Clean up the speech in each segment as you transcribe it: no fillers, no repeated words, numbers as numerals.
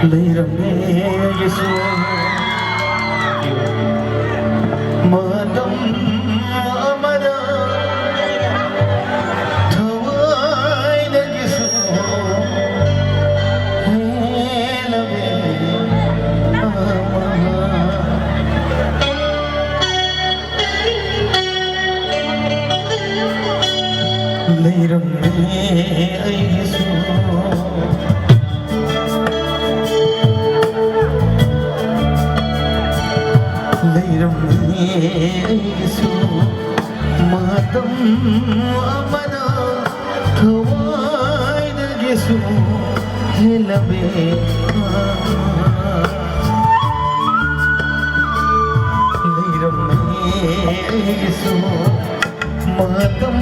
Leirame Yesu Madam Amada Thawai na Yesu Helame Leirame Yesu Yesu Matam Amana Thawai na Yesu Helame Leirame Yesu Matam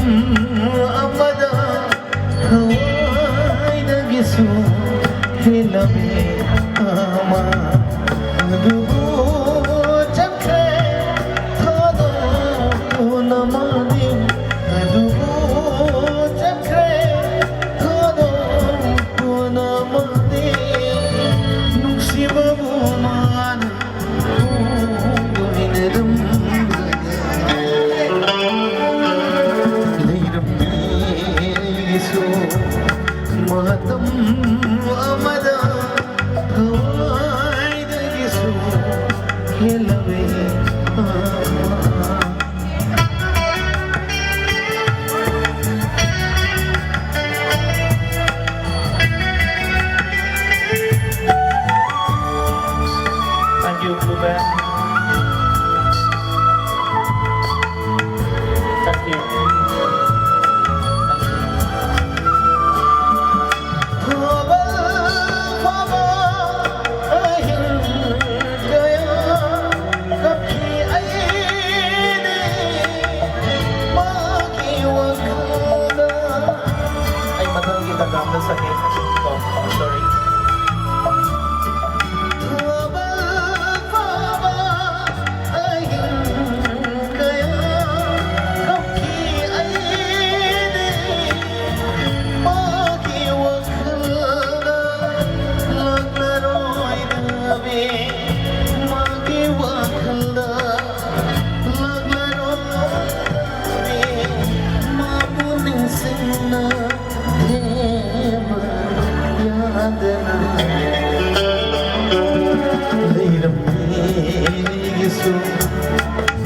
Amana Thawai na Yesu Helame Adubu Matam Amada Thawai na Yesu Helame Thank you, Blue Band. Thank you. Sakit. Oh, sorry. Yesu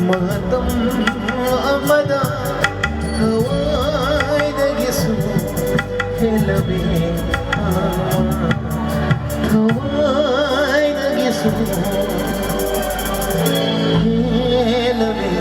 Matam Amada Thawai na Yesu Helame Thawai na Yesu Helame